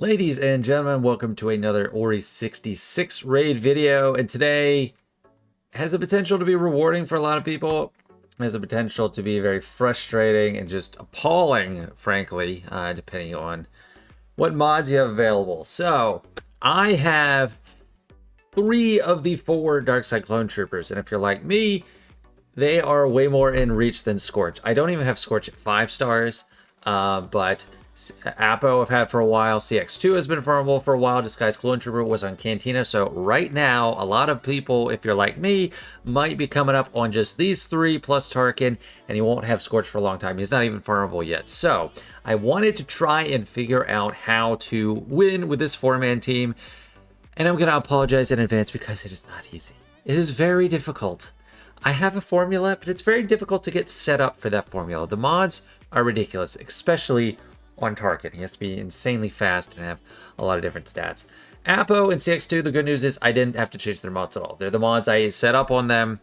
Ladies and gentlemen, welcome to another Ori 66 raid video, and today has the potential to be rewarding for a lot of people, has the potential to be very frustrating and just appalling, frankly, depending on what mods you have available. So, I have 3 of the 4 Darkside Clone Troopers, and if you're like me, they are way more in reach than Scorch. I don't even have Scorch at 5 stars, but Apo I've had for a while. CX2 has been farmable for a while. Disguised Clone Trooper was on Cantina. So right now, a lot of people, if you're like me, might be coming up on just these 3 plus Tarkin, and you won't have Scorch for a long time. He's not even farmable yet. So I wanted to try and figure out how to win with this 4-man team. And I'm going to apologize in advance because it is not easy. It is very difficult. I have a formula, but it's very difficult to get set up for that formula. The mods are ridiculous, especially on Tarkin. He has to be insanely fast and have a lot of different stats. Apo and CX2, the good news is I didn't have to change their mods at all. They're the mods I set up on them.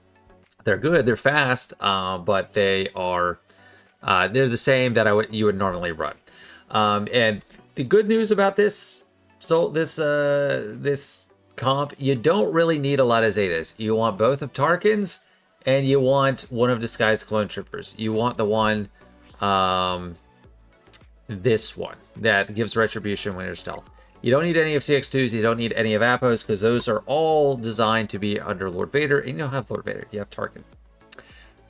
They're good, they're fast, but they're the same that you would normally run. And the good news about this comp, you don't really need a lot of Zetas. You want both of Tarkin's, and you want one of Disguised Clone Troopers. You want the one, this one that gives retribution when you're stealth. You don't need any of CX2s, you don't need any of Apos, because those are all designed to be under Lord Vader, and you don't have Lord Vader, you have Tarkin.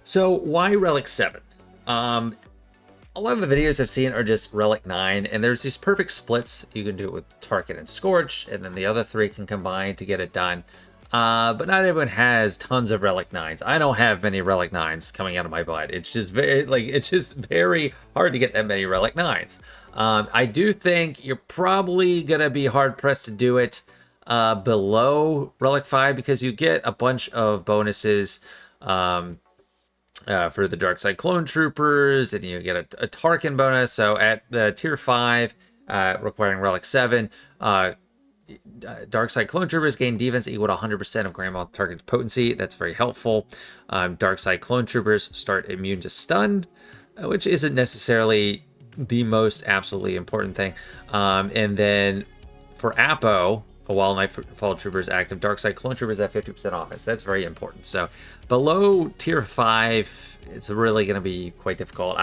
So why Relic 7? A lot of the videos I've seen are just Relic 9, and there's these perfect splits. You can do it with Tarkin and Scorch, and then the other 3 can combine to get it done. But not everyone has tons of Relic 9s. I don't have many Relic 9s coming out of my butt. It's just very hard to get that many Relic 9s. I do think you're probably gonna be hard pressed to do it below Relic 5 because you get a bunch of bonuses for the Darkside Clone Troopers, and you get a Tarkin bonus. So at the tier 5, requiring Relic 7, Darkside Clone Troopers gain defense equal to 100% of Grand Moff Tarkin's potency. That's very helpful. Darkside Clone Troopers start immune to stun, which isn't necessarily the most absolutely important thing. And then for Apo, while Nightfall Troopers active, Darkside Clone Troopers have 50% offense. That's very important. So below tier 5, it's really going to be quite difficult.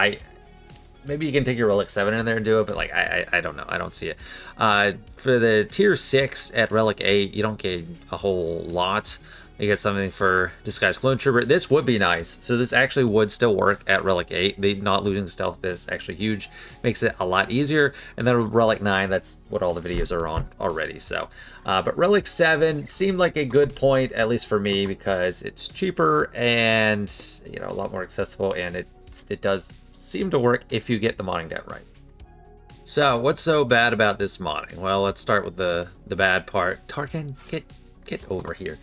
Maybe you can take your Relic 7 in there and do it, but I don't know. I don't see it. For the tier 6 at Relic 8, you don't get a whole lot. You get something for Disguised Clone Trooper. This would be nice. So this actually would still work at Relic 8. Not losing stealth is actually huge. Makes it a lot easier. And then Relic 9, that's what all the videos are on already. So, but Relic 7 seemed like a good point, at least for me, because it's cheaper and, a lot more accessible, and it does seem to work if you get the modding down right. So what's so bad about this modding? Well, let's start with the bad part. Tarkin, get over here.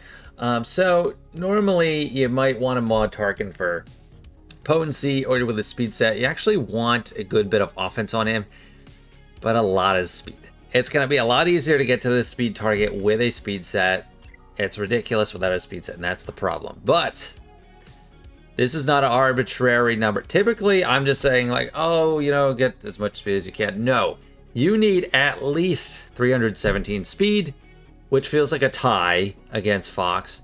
So normally you might want to mod Tarkin for potency or with a speed set. You actually want a good bit of offense on him, but a lot of speed. It's going to be a lot easier to get to the speed target with a speed set. It's ridiculous without a speed set, and that's the problem. But this is not an arbitrary number. Typically, I'm just saying get as much speed as you can. No, you need at least 317 speed, which feels like a tie against Fox.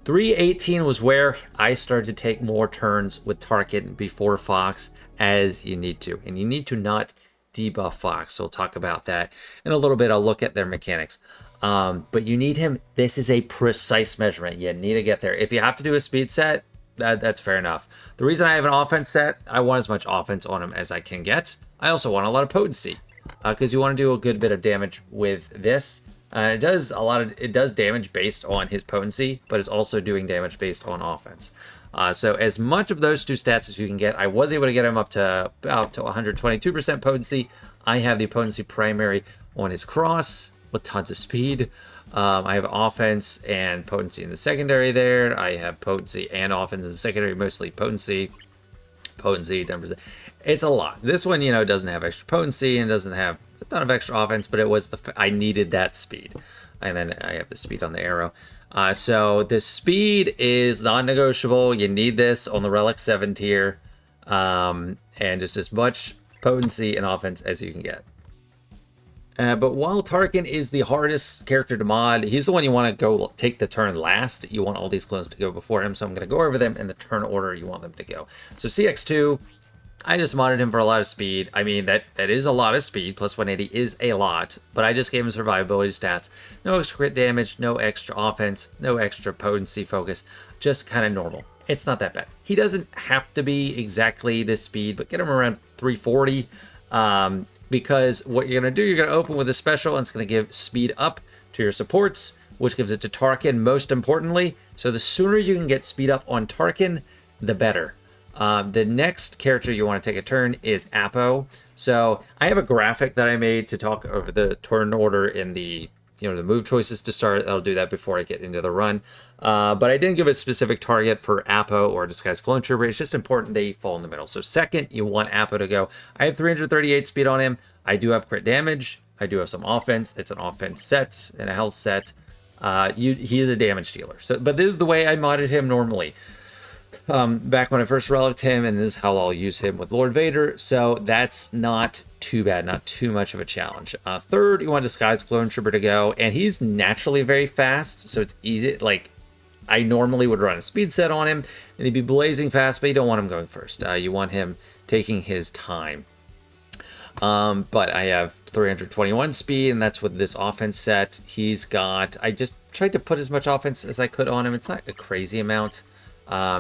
318 was where I started to take more turns with Tarkin before Fox, as you need to. And you need to not debuff Fox. So we'll talk about that in a little bit. I'll look at their mechanics. But you need him. This is a precise measurement. You need to get there. If you have to do a speed set, that's fair enough. The reason I have an offense set, I want as much offense on him as I can get. I also want a lot of potency because you want to do a good bit of damage with this. It does damage based on his potency, but it's also doing damage based on offense. So as much of those 2 stats as you can get, I was able to get him up to about 122% potency. I have the potency primary on his cross with tons of speed. I have offense and potency in the secondary there. I have potency and offense in the secondary, mostly potency, 10%. It's a lot. This one, doesn't have extra potency and doesn't have a ton of extra offense, but it was I needed that speed. And then I have the speed on the arrow. So the speed is non-negotiable. You need this on the Relic 7 tier. And just as much potency and offense as you can get. But while Tarkin is the hardest character to mod, he's the one you want to go take the turn last. You want all these clones to go before him, so I'm going to go over them in the turn order you want them to go. So CX2, I just modded him for a lot of speed. I mean, that is a lot of speed. Plus 180 is a lot, but I just gave him survivability stats. No extra crit damage, no extra offense, no extra potency focus, just kind of normal. It's not that bad. He doesn't have to be exactly this speed, but get him around 340. Because what you're going to do, you're going to open with a special, and it's going to give speed up to your supports, which gives it to Tarkin most importantly. So the sooner you can get speed up on Tarkin, the better. The next character you want to take a turn is Apo. So I have a graphic that I made to talk over the turn order in the the move choices to start. I'll do that before I get into the run. But I didn't give a specific target for Apo or Disguised Clone Trooper. It's just important they fall in the middle. So second, you want Apo to go. I have 338 speed on him. I do have crit damage. I do have some offense. It's an offense set and a health set. He is a damage dealer. But this is the way I modded him normally. Back when I first relicked him, and this is how I'll use him with Lord Vader. So that's not too bad, not too much of a challenge. Third, you want Disguised Clone Trooper to go, and he's naturally very fast, so it's easy. Like, I normally would run a speed set on him, and he'd be blazing fast, but you don't want him going first. You want him taking his time. But I have 321 speed, and that's with this offense set. He's got, I just tried to put as much offense as I could on him. It's not a crazy amount.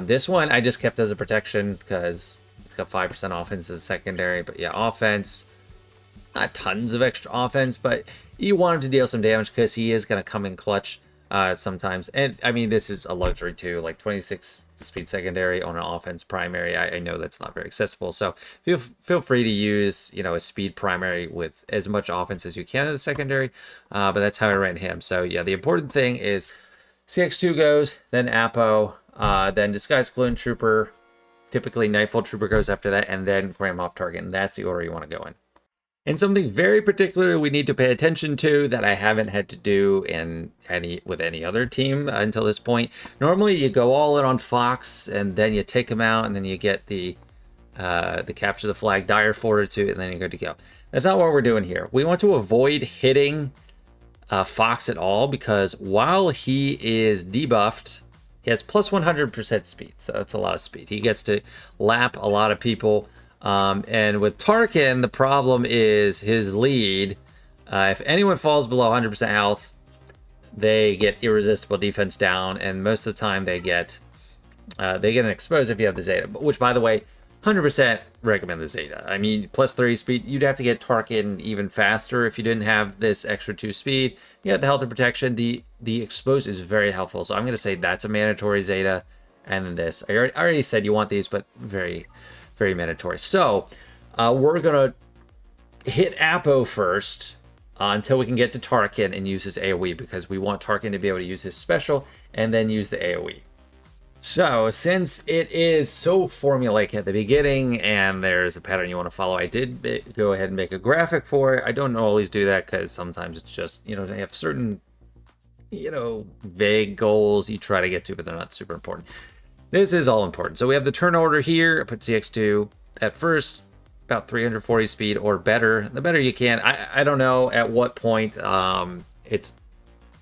This one I just kept as a protection because it's got 5% offense as secondary. But yeah, offense, not tons of extra offense, but you want him to deal some damage because he is going to come in clutch sometimes. And I mean, this is a luxury too, like 26 speed secondary on an offense primary. I know that's not very accessible, so feel free to use a speed primary with as much offense as you can in the secondary. But that's how I ran him. So yeah, the important thing is CX2 goes, then Apo, then Disguised Clone Trooper, typically Nightfall Trooper goes after that, and then Grand Moff Tarkin. And that's the order you want to go in. And something very particular we need to pay attention to that I haven't had to do with any other team until this point. Normally you go all in on Fox, and then you take him out, and then you get the Capture the Flag, Dire Fortitude, and then you're good to go. That's not what we're doing here. We want to avoid hitting Fox at all, because while he is debuffed, he has plus 100% speed, so that's a lot of speed. He gets to lap a lot of people. And with Tarkin, the problem is his lead. If anyone falls below 100% health, they get irresistible defense down, and most of the time they get an exposed if you have the Zeta. Which, by the way, 100% recommend the Zeta. I mean, plus 3 speed. You'd have to get Tarkin even faster if you didn't have this extra 2 speed. You got the health and protection. The exposed is very helpful, so I'm going to say that's a mandatory Zeta. And then this. I already said you want these, but very mandatory. So we're gonna hit Apo first until we can get to Tarkin and use his AoE, because we want Tarkin to be able to use his special and then use the AoE. So since it is so formulaic at the beginning and there's a pattern you want to follow, I did go ahead and make a graphic for it. I don't always do that because sometimes it's just, they have certain, vague goals you try to get to, but they're not super important. This is all important. So we have the turn order here. I put CX2 at first, about 340 speed or better. The better you can. I don't know at what point it's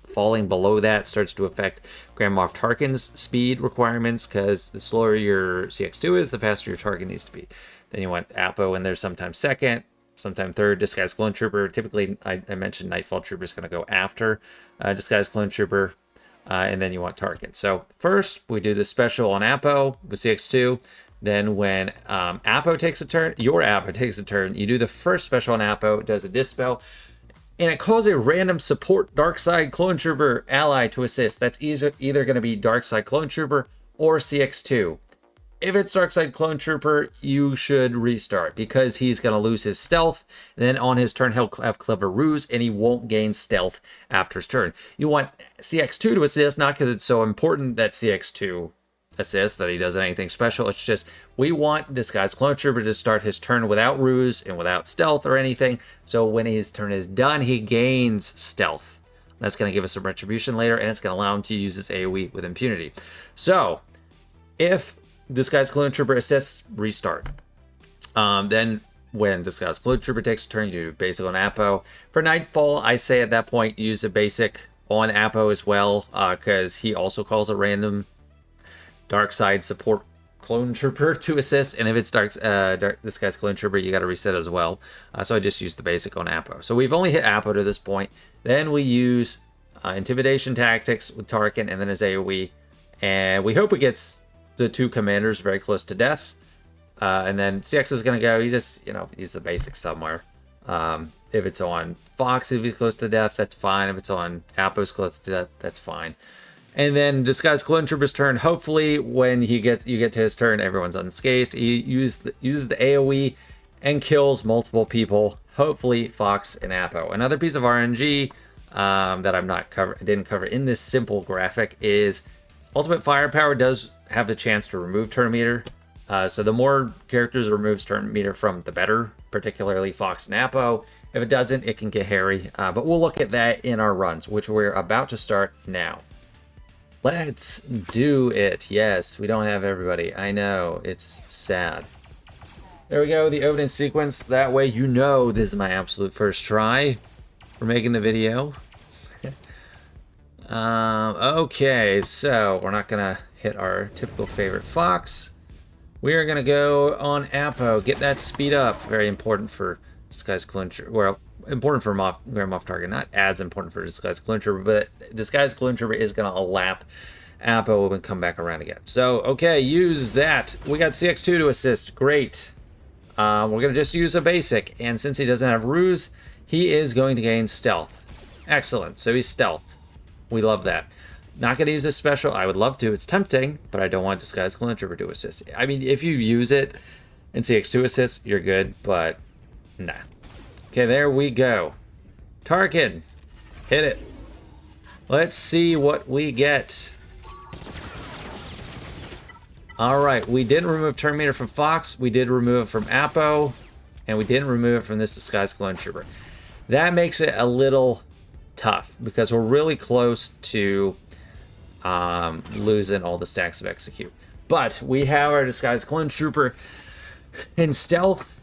falling below that starts to affect Grand Moff Tarkin's speed requirements, because the slower your CX2 is, the faster your Tarkin needs to be. Then you want Apo in there sometimes second, sometime third. Disguised Clone Trooper. Typically, I mentioned Nightfall Trooper is going to go after Disguised Clone Trooper. And then you want Tarkin. So first, we do the special on Apo with CX2. Then when Apo takes a turn, your Apo takes a turn, you do the first special on Apo, it does a Dispel, and it calls a random support Darkside Clone Trooper ally to assist. That's either going to be Darkside Clone Trooper or CX2. If it's Darkside Clone Trooper, you should restart, because he's going to lose his stealth. And then on his turn, he'll have Clever Ruse, and he won't gain stealth after his turn. You want CX2 to assist, not because it's so important that CX2 assists, that he does anything special. It's just, we want Disguised Clone Trooper to start his turn without Ruse and without stealth or anything. So when his turn is done, he gains stealth. That's going to give us some retribution later, and it's going to allow him to use his AoE with impunity. So if Disguised Clone Trooper assists, restart. Then when Disguised Clone Trooper takes a turn, you do basic on Apo. For Nightfall, I say at that point use a basic on Apo as well, because he also calls a random dark side support clone trooper to assist, and if it's Disguised Clone Trooper, you got to reset as well. So I just used the basic on Apo. So we've only hit Apo to this point. Then we use Intimidation Tactics with Tarkin, and then his AoE, and we hope it gets the two commanders very close to death. And then CX is going to go, use the basic somewhere. If it's on Fox, if he's close to death, that's fine. If it's on Apo's close to death, that's fine. And then Disguised Clone Trooper's turn, hopefully when you get to his turn, everyone's unscathed. He uses the AoE and kills multiple people, hopefully Fox and Apo. Another piece of RNG that didn't cover in this simple graphic is Ultimate Firepower does have the chance to remove turn meter. So the more characters it removes turn meter from, the better, particularly Fox and Apo. If it doesn't, it can get hairy. But we'll look at that in our runs, which we're about to start now. Let's do it. Yes, we don't have everybody. I know, it's sad. There we go, the opening sequence. That way you know this is my absolute first try for making the video. Okay, so we're not gonna hit our typical favorite Fox. We are gonna go on Apo, get that speed up. Very important for Disguised Clone Trooper. Well, important for Grand Moff Tarkin, not as important for Disguised Clone Trooper, but Disguised Clone Trooper is gonna lap Apo and come back around again. So, okay, use that. We got CX2 to assist. Great. We're gonna just use a basic, and since he doesn't have ruse, he is going to gain stealth. Excellent. So he's stealth. We love that. Not going to use a special. I would love to. It's tempting, but I don't want Disguised Clone Trooper to assist. I mean, if you use it and CX2 assist, you're good, but nah. Okay, there we go. Tarkin, hit it. Let's see what we get. All right, we didn't remove turn meter from Fox. We did remove it from Apo, and we didn't remove it from this Disguised Clone Trooper. That makes it a little tough because we're really close to losing all the stacks of execute. But we have our Disguised Clone Trooper in stealth.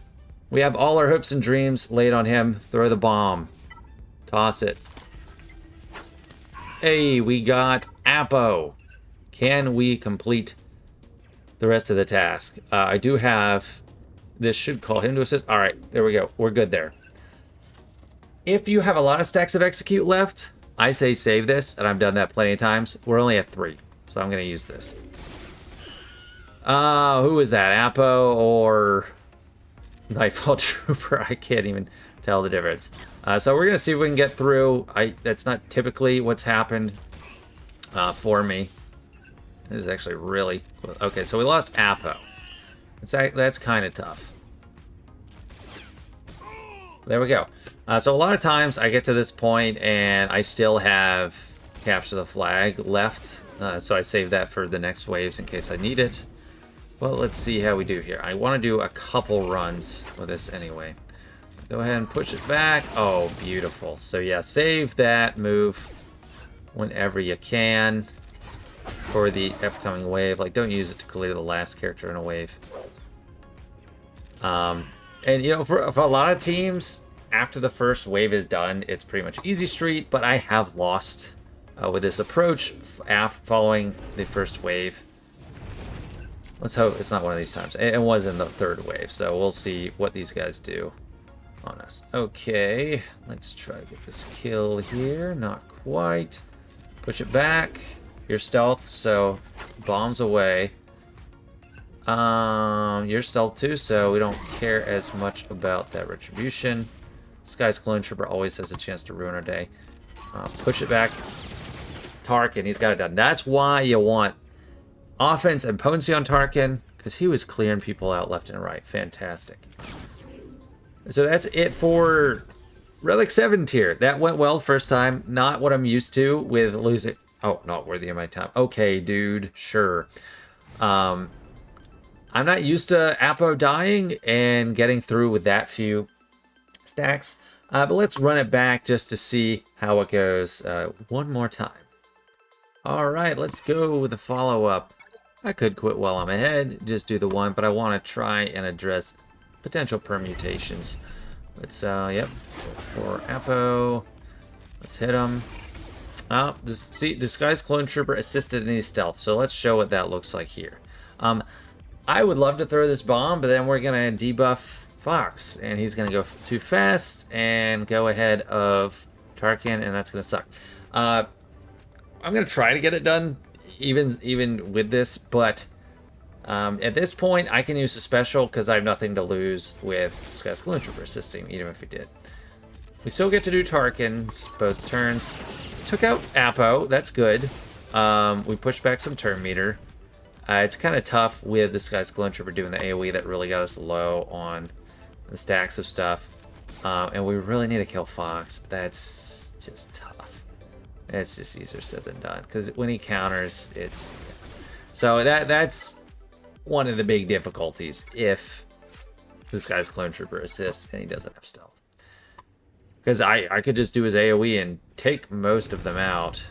We have all our hopes and dreams laid on him. Throw the bomb. Toss it. Hey, we got Apo. Can we complete the rest of the task? I do have... This should call him to assist. All right, there we go. We're good there. If you have a lot of stacks of execute left, I say save this, and I've done that plenty of times. We're only at 3, so I'm going to use this. Who is that? Apo or Nightfall Trooper? I can't even tell the difference. So we're going to see if we can get through. That's not typically what's happened for me. This is actually really close. Okay, so we lost Apo. That's kind of tough. There we go. So a lot of times I get to this point and I still have Capture the Flag left. So I save that for the next waves in case I need it. Well, let's see how we do here. I want to do a couple runs with this anyway. Go ahead and push it back. Oh, beautiful. So yeah, save that move whenever you can for the upcoming wave. Like, don't use it to clear the last character in a wave. And you know, for a lot of teams, after the first wave is done, it's pretty much easy street, but I have lost with this approach following the first wave. Let's hope it's not one of these times. It was in the third wave, so we'll see what these guys do on us. Okay, let's try to get this kill here. Not quite. Push it back. You're stealth, so bombs away. You're stealth too, so we don't care as much about that retribution. This guy's Clone Trooper always has a chance to ruin our day. Push it back. Tarkin, he's got it done. That's why you want offense and potency on Tarkin, because he was clearing people out left and right. Fantastic. So that's it for Relic 7 tier. That went well first time. Not what I'm used to with losing. Oh, not worthy of my time. Okay, dude. Sure. I'm not used to Apo dying and getting through with that few stacks. But let's run it back just to see how it goes one more time. All right, let's go with the follow-up. I could quit while I'm ahead, just do the one, but I want to try and address potential permutations. Let's, yep, for Apo. Let's hit him. See, this guy's Clone Trooper assisted any stealth, so let's show what that looks like here. I would love to throw this bomb, but then we're gonna debuff Fox, and he's gonna go too fast and go ahead of Tarkin, and that's gonna suck. I'm gonna try to get it done, even with this, but at this point, I can use a special because I have nothing to lose with this guy's Clone Trooper assisting, even if we did. We still get to do Tarkins both turns. Took out Apo, that's good. We pushed back some turn meter. It's kind of tough with this guy's Clone Trooper doing the AoE that really got us low on the stacks of stuff. And we really need to kill Fox, but that's just tough. It's just easier said than done, because when he counters, it's... So that's one of the big difficulties if this guy's Clone Trooper assists and he doesn't have stealth. Because I could just do his AoE and take most of them out.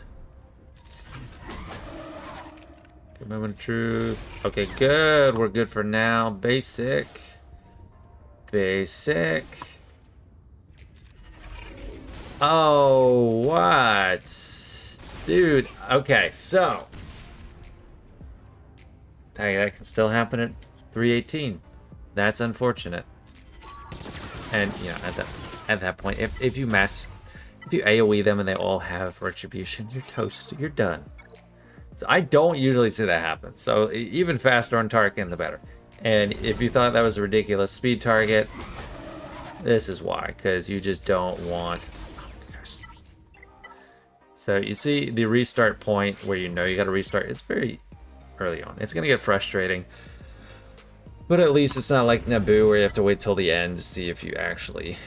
Good moment of truth. Okay, good. We're good for now. Basic. Basic. Oh, what? Dude, okay, so. Hey, that can still happen at 318. That's unfortunate. And, you know, at that point, if you AoE them and they all have retribution, you're toast. You're done. So I don't usually see that happen. So even faster on Tarkin, the better. And if you thought that was a ridiculous speed target, this is why. Because you just don't want... Oh my gosh. So you see the restart point where you know you got to restart. It's very early on. It's going to get frustrating. But at least it's not like Naboo where you have to wait till the end to see if you actually...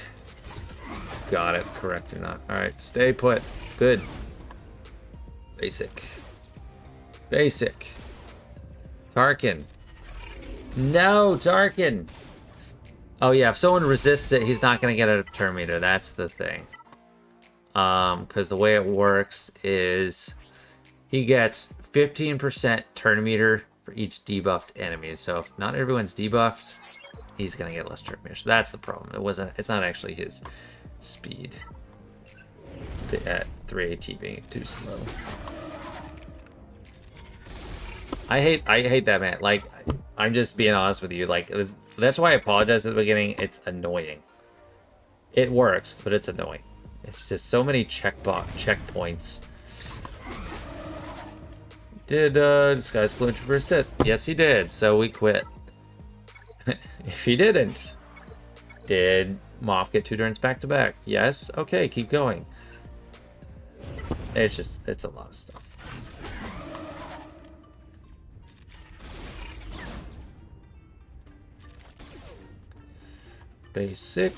got it correct or not. Alright, stay put. Good. Basic. Basic. Tarkin. No, Tarkin! Oh yeah, if someone resists it, he's not going to get a turn meter. That's the thing. Because the way it works is he gets 15% turn meter for each debuffed enemy. So if not everyone's debuffed, he's going to get less turn meter. So that's the problem. It's not actually his speed at 3AT being too slow. I hate that, man. Like, I'm just being honest with you. Like, that's why I apologize at the beginning. It's annoying. It works, but it's annoying. It's just so many checkpoints. Did this guy's Clone Trooper assist? Yes, he did. So we quit. If he didn't, did Moff get 2 turns back to back? Yes. Okay, keep going. It's a lot of stuff. Basic.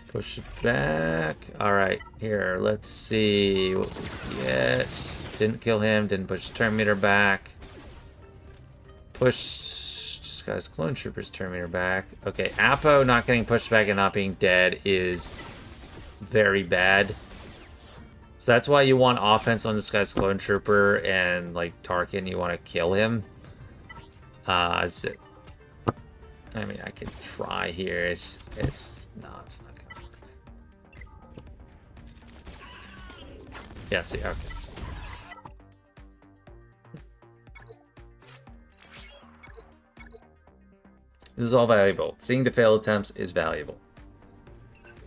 Push it back. Alright, here, let's see what we get. Didn't kill him, didn't push the turn meter back. Pushed this guy's Clone Trooper's turn meter back. Okay, Apo not getting pushed back and not being dead is very bad. So that's why you want offense on this guy's Clone Trooper, and like Tarkin, you want to kill him. I mean, I can try here. It's not gonna work. Yeah, see, okay. This is all valuable. Seeing the failed attempts is valuable.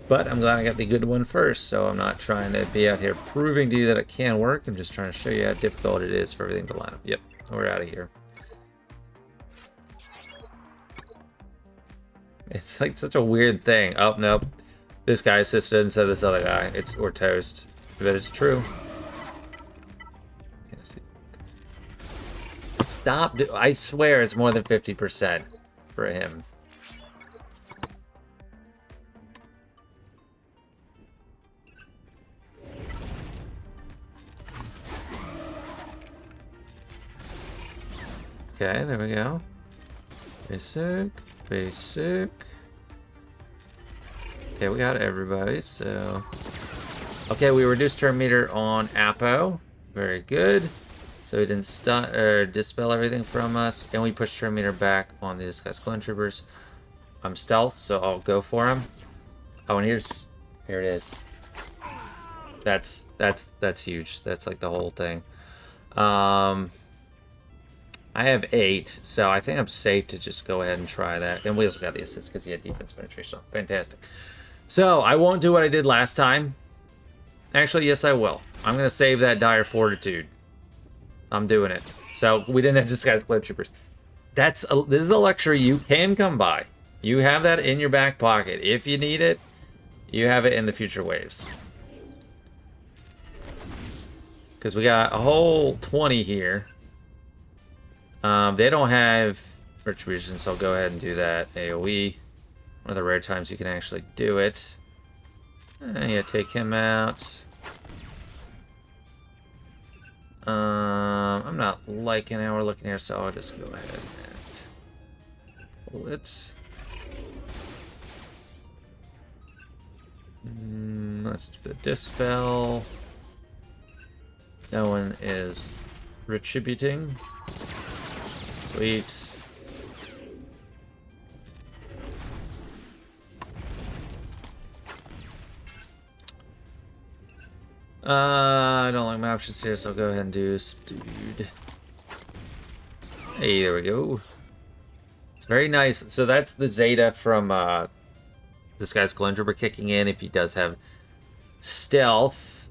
But I'm glad I got the good one first, so I'm not trying to be out here proving to you that it can work. I'm just trying to show you how difficult it is for everything to line up. Yep, we're out of here. It's like such a weird thing. Oh, nope. This guy assisted instead of this other guy. We're toast. But it's true. Stop. I swear it's more than 50% for him. Okay, there we go. Basic. Basic. Okay, we got everybody, so... Okay, we reduced turn meter on Apo. Very good. So he didn't stun or dispel everything from us, and we push Terminator back on the disguised clone troopers. I'm stealth, so I'll go for him. Oh, and here it is. That's huge. That's like the whole thing. I have 8, so I think I'm safe to just go ahead and try that. And we also got the assist because he had defense penetration. Fantastic. So I won't do what I did last time. Actually, yes, I will. I'm gonna save that dire fortitude. I'm doing it. So we didn't have disguised clone troopers. This is a luxury you can come by. You have that in your back pocket. If you need it, you have it in the future waves. Because we got a whole 20 here. They don't have retribution, so I'll go ahead and do that. AoE. One of the rare times you can actually do it. Yeah, take him out. I'm not liking how we're looking here, so I'll just go ahead and pull it. Let's do the dispel. No one is retributing. Sweet. I don't like my options here, so I'll go ahead and do subdued. Hey, there we go. It's very nice. So that's the Zeta from this guy's clone trooper kicking in if he does have stealth.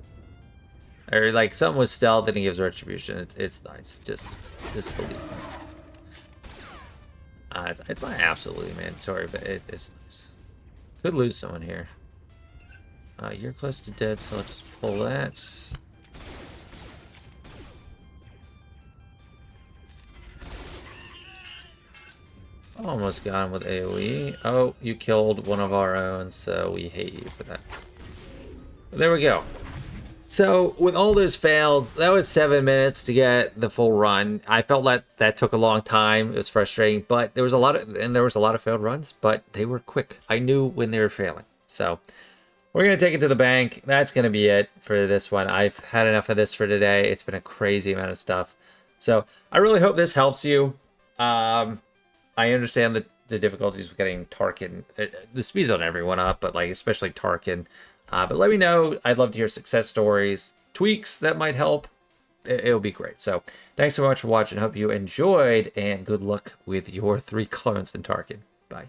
Or like something with stealth and he gives retribution. It's nice. Just believe me. It's not absolutely mandatory, but it's nice. Could lose someone here. You're close to dead, so I'll just pull that. Almost got him with AoE. Oh, you killed one of our own, so we hate you for that. But there we go. So with all those fails, that was 7 minutes to get the full run. I felt like that took a long time. It was frustrating, but there was a lot of failed runs, but they were quick. I knew when they were failing. So we're going to take it to the bank. That's going to be it for this one. I've had enough of this for today. It's been a crazy amount of stuff. So I really hope this helps you. I understand the difficulties with getting Tarkin. The speed's on everyone up, but like especially Tarkin. But let me know. I'd love to hear success stories, tweaks that might help. It'll be great. So thanks so much for watching. Hope you enjoyed, and good luck with your 3 clones in Tarkin. Bye.